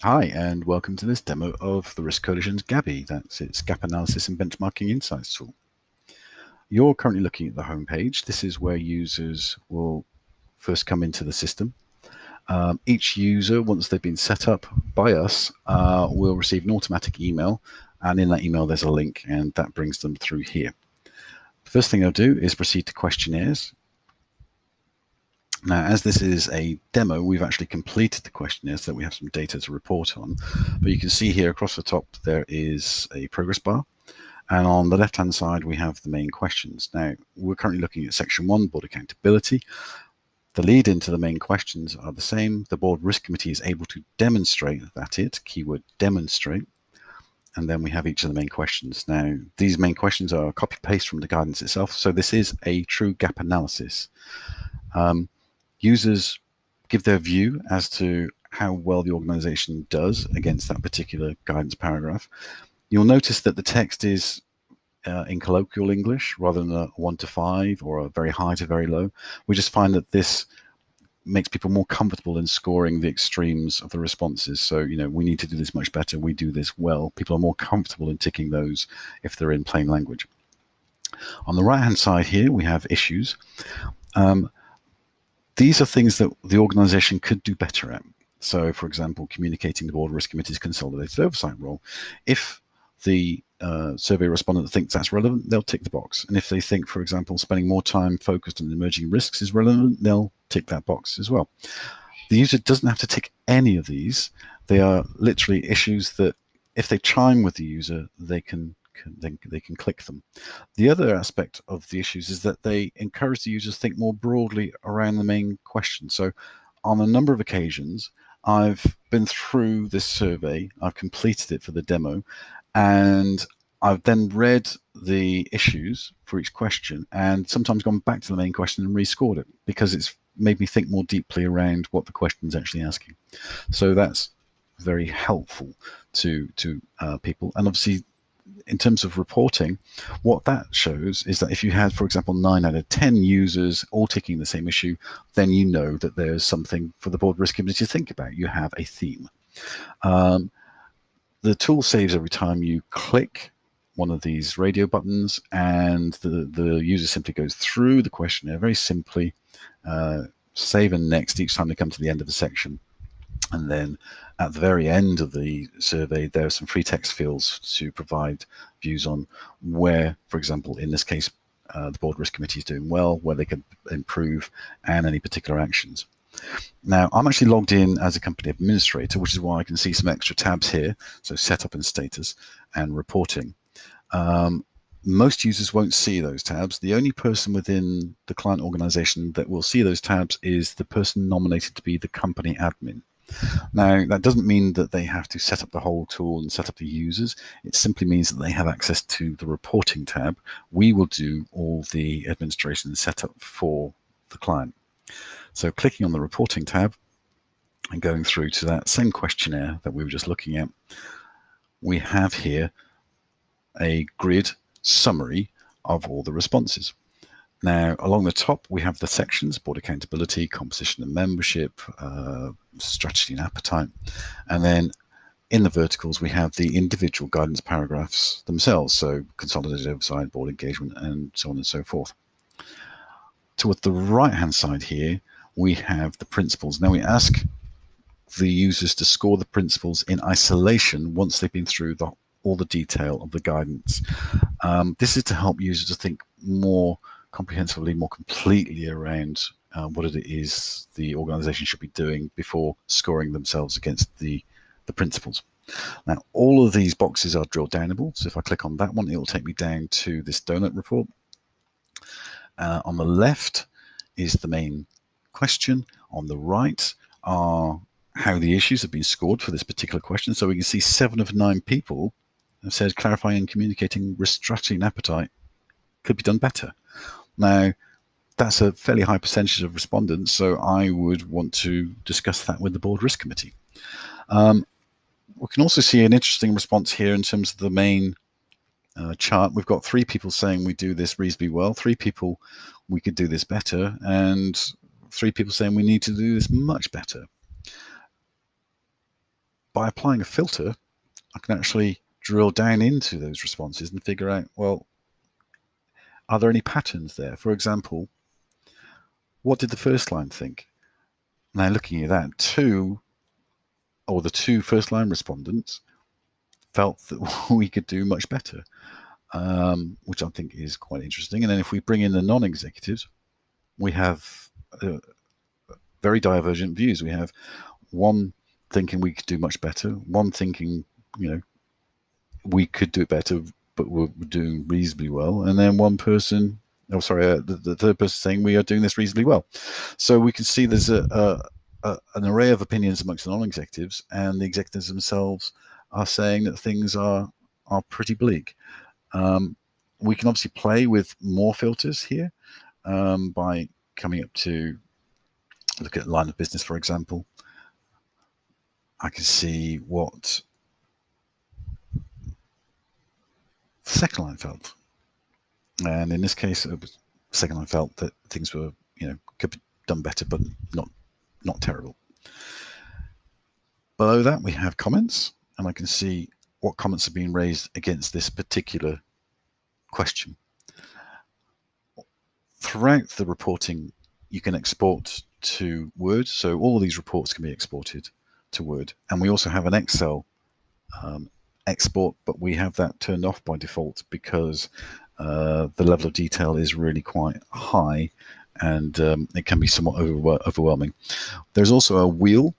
Hi, and welcome to this demo of the Risk Coalition's GABI. That's its Gap Analysis and Benchmarking Insights tool. You're currently looking at the home page. This is where users will first come into the system. Each user, once they've been set up by us, will receive an automatic email, and in that email there's a link, and that brings them through here. The first thing they'll do is proceed to questionnaires. Now, as this is a demo, we've actually completed the questionnaire so that we have some data to report on. But you can see here across the top, there is a progress bar. And on the left-hand side, we have the main questions. Now, we're currently looking at section 1, board accountability. The lead into the main questions are the same. The board risk committee is able to demonstrate that keyword demonstrate. And then we have each of the main questions. Now, these main questions are copy-paste from the guidance itself. So this is a true gap analysis. Users give their view as to how well the organization does against that particular guidance paragraph. You'll notice that the text is in colloquial English rather than a 1 to 5 or a very high to very low. We just find that this makes people more comfortable in scoring the extremes of the responses. So, we need to do this much better. We do this well. People are more comfortable in ticking those if they're in plain language. On the right-hand side here, we have issues. These are things that the organization could do better at. So, for example, communicating the board risk committee's consolidated oversight role. If the survey respondent thinks that's relevant, they'll tick the box. And if they think, for example, spending more time focused on emerging risks is relevant, they'll tick that box as well. The user doesn't have to tick any of these. They are literally issues that if they chime with the user, they can click them. The other aspect of the issues is that they encourage the users to think more broadly around the main question. So on a number of occasions, I've been through this survey, I've completed it for the demo, and I've then read the issues for each question and sometimes gone back to the main question and rescored it because it's made me think more deeply around what the question is actually asking. So that's very helpful to people. And obviously, in terms of reporting, what that shows is that if you had, for example, 9 out of 10 users all ticking the same issue, then you know that there's something for the board risk committee to think about. You have a theme. The tool saves every time you click one of these radio buttons, and the user simply goes through the questionnaire very simply, save and next each time they come to the end of a section. And then at the very end of the survey, there are some free text fields to provide views on where, for example, in this case, the board risk committee is doing well, where they can improve, and any particular actions. Now, I'm actually logged in as a company administrator, which is why I can see some extra tabs here. So setup and status and reporting. Most users won't see those tabs. The only person within the client organization that will see those tabs is the person nominated to be the company admin. Now, that doesn't mean that they have to set up the whole tool and set up the users. It simply means that they have access to the reporting tab. We will do all the administration and setup for the client. So clicking on the reporting tab and going through to that same questionnaire that we were just looking at, we have here a grid summary of all the responses. Now, along the top, we have the sections: board accountability, composition and membership, strategy and appetite. And then in the verticals, we have the individual guidance paragraphs themselves, so consolidated oversight, board engagement, and so on and so forth. Towards the right-hand side here, we have the principles. Now, we ask the users to score the principles in isolation once they've been through all the detail of the guidance. This is to help users to think more comprehensively, more completely around what it is the organization should be doing before scoring themselves against the principles. Now, all of these boxes are drill downable. So if I click on that one, it will take me down to this donut report. On the left is the main question. On the right are how the issues have been scored for this particular question. So we can see 7 of 9 people have said clarifying and communicating risk strategy and appetite could be done better. Now, that's a fairly high percentage of respondents, so I would want to discuss that with the board risk committee. We can also see an interesting response here in terms of the main chart. We've got 3 people saying we do this reasonably well, 3 people we could do this better, and 3 people saying we need to do this much better. by applying a filter, I can actually drill down into those responses and figure out, well, are there any patterns there? For example, what did the first line think? Now, looking at that, the two first line respondents felt that we could do much better, which I think is quite interesting. And then if we bring in the non-executives, we have very divergent views. We have one thinking we could do much better, one thinking, we could do it better, but we're doing reasonably well, and then one person, the third person saying we are doing this reasonably well. So we can see there's an array of opinions amongst the non-executives, and the executives themselves are saying that things are pretty bleak. We can obviously play with more filters here by coming up to look at line of business, for example. I can see what the second line felt. And in this case, it was second line felt that things were, could be done better, but not terrible. Below that, we have comments, and I can see what comments have been raised against this particular question. Throughout the reporting, you can export to Word, so all of these reports can be exported to Word. And we also have an Excel export, but we have that turned off by default because the level of detail is really quite high, and it can be somewhat overwhelming. There's also a wheel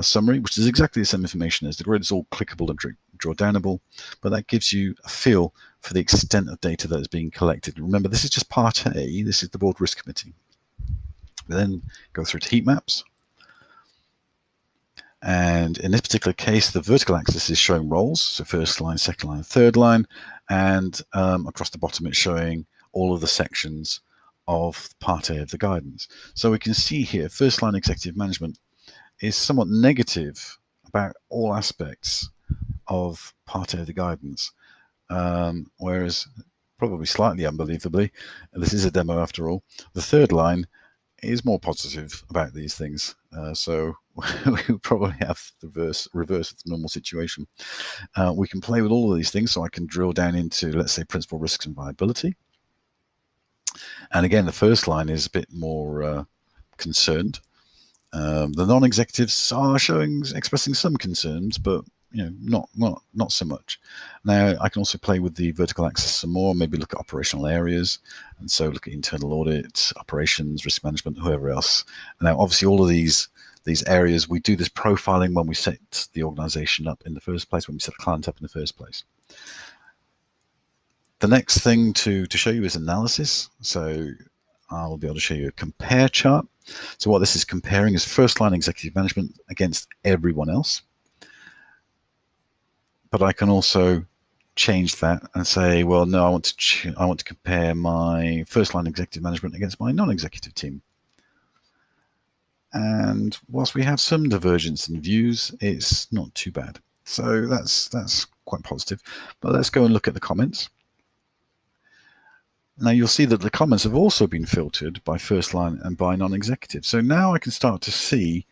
summary, which is exactly the same information as the grid. It's all clickable and draw downable, but that gives you a feel for the extent of data that is being collected. Remember, this is just part A. This is the board risk committee. We then go through to heat maps. And in this particular case, the vertical axis is showing roles, so first line, second line, third line, and across the bottom it's showing all of the sections of part A of the guidance. So we can see here, first line executive management is somewhat negative about all aspects of part A of the guidance, whereas probably slightly unbelievably, and this is a demo after all, the third line is more positive about these things. So we probably have the reverse of the normal situation. We can play with all of these things, so I can drill down into, let's say, principal risks and viability. And again, the first line is a bit more concerned. The non-executives are expressing some concerns, but not so much. Now I can also play with the vertical axis some more, maybe look at operational areas, and so look at internal audit, operations, risk management, whoever else. Now obviously all of these areas, we do this profiling when we set the organization up in the first place, when we set a client up in the first place. The next thing to show you is analysis. So I'll be able to show you a compare chart. So what this is comparing is first line executive management against everyone else. But I can also change that and say, well, no, I want to compare my first line executive management against my non-executive team. And whilst we have some divergence in views, it's not too bad. So that's quite positive. But let's go and look at the comments. Now you'll see that the comments have also been filtered by first line and by non-executive. So now I can start to see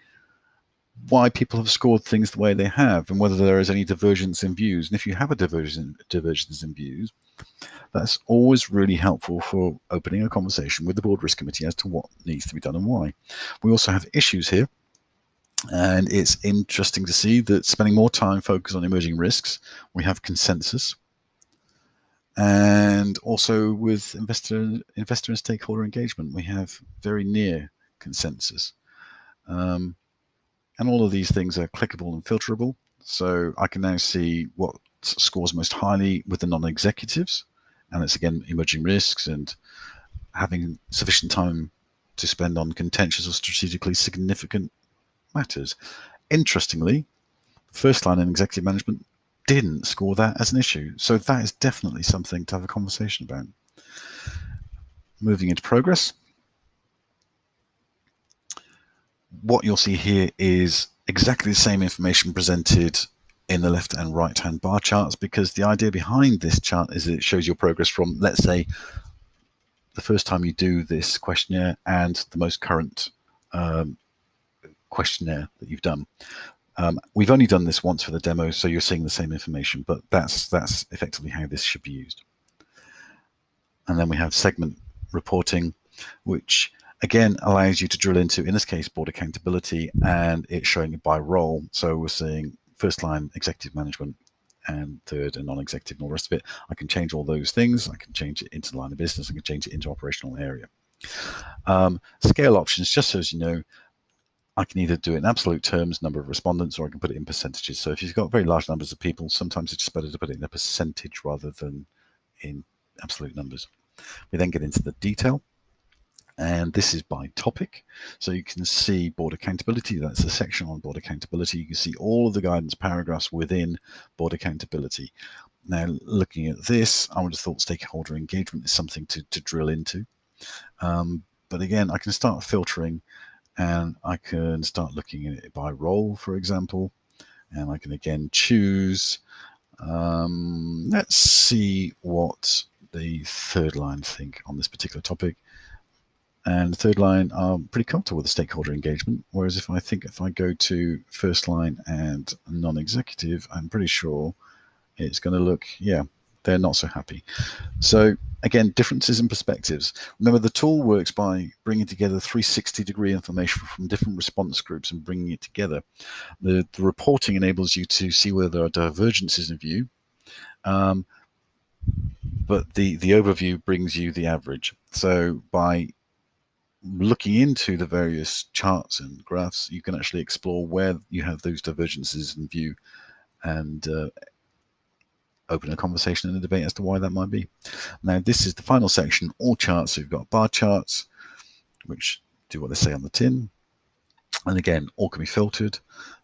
why people have scored things the way they have, and whether there is any divergence in views. And if you have a divergence in views, that's always really helpful for opening a conversation with the board risk committee as to what needs to be done and why. We also have issues here, and it's interesting to see that spending more time focused on emerging risks, we have consensus. And also with investor and stakeholder engagement, we have very near consensus. And all of these things are clickable and filterable. So I can now see what scores most highly with the non-executives. And it's again, emerging risks and having sufficient time to spend on contentious or strategically significant matters. Interestingly, first line and executive management didn't score that as an issue. So that is definitely something to have a conversation about. Moving into progress. What you'll see here is exactly the same information presented in the left and right hand bar charts, because the idea behind this chart is that it shows your progress from, let's say, the first time you do this questionnaire and the most current questionnaire that you've done. We've only done this once for the demo, so you're seeing the same information, but that's effectively how this should be used. And then we have segment reporting, which again allows you to drill into, in this case, board accountability, and it's showing it by role. So we're seeing first line executive management and third and non-executive and all the rest of it. I can change all those things. I can change it into the line of business. I can change it into operational area. Scale options, just so as you know, I can either do it in absolute terms, number of respondents, or I can put it in percentages. So if you've got very large numbers of people, sometimes it's just better to put it in a percentage rather than in absolute numbers. We then get into the detail, and this is by topic. So you can see board accountability, that's a section on board accountability. You can see all of the guidance paragraphs within board accountability. Now, looking at this, I would have thought stakeholder engagement is something to drill into. But again, I can start filtering, and I can start looking at it by role, for example, and I can again choose. Let's see what the third line think on this particular topic. And the third line, I'm pretty comfortable with the stakeholder engagement. Whereas if I go to first line and non-executive, I'm pretty sure it's going to look, yeah, they're not so happy. So again, differences in perspectives. Remember, the tool works by bringing together 360-degree information from different response groups and bringing it together. The reporting enables you to see where there are divergences in view, but the overview brings you the average. So by looking into the various charts and graphs, you can actually explore where you have those divergences in view and open a conversation and a debate as to why that might be. Now, this is the final section, all charts. So we've got bar charts, which do what they say on the tin. And again, all can be filtered.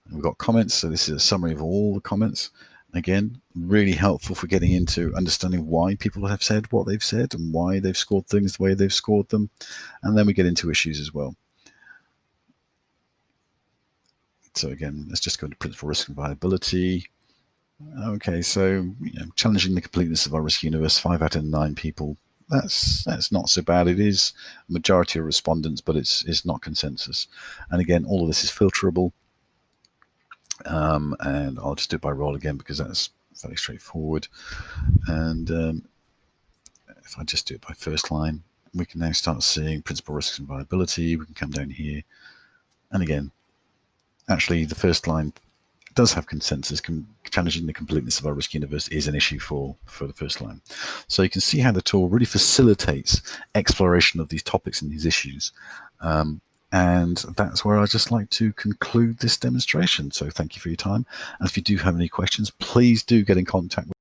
And we've got comments. So this is a summary of all the comments. Again, really helpful for getting into understanding why people have said what they've said and why they've scored things the way they've scored them. And then we get into issues as well. So again, let's just go into principal risk and viability. Okay, so challenging the completeness of our risk universe, 5 out of 9 people. That's not so bad. It is a majority of respondents, but it's not consensus. And again, all of this is filterable. And I'll just do it by role again because that's fairly straightforward. And if I just do it by first line, we can now start seeing principal risks and viability. We can come down here, and again, actually the first line does have consensus. Challenging the completeness of our risk universe is an issue for the first line. So you can see how the tool really facilitates exploration of these topics and these issues. And that's where I'd just like to conclude this demonstration. So thank you for your time. And if you do have any questions, please do get in contact with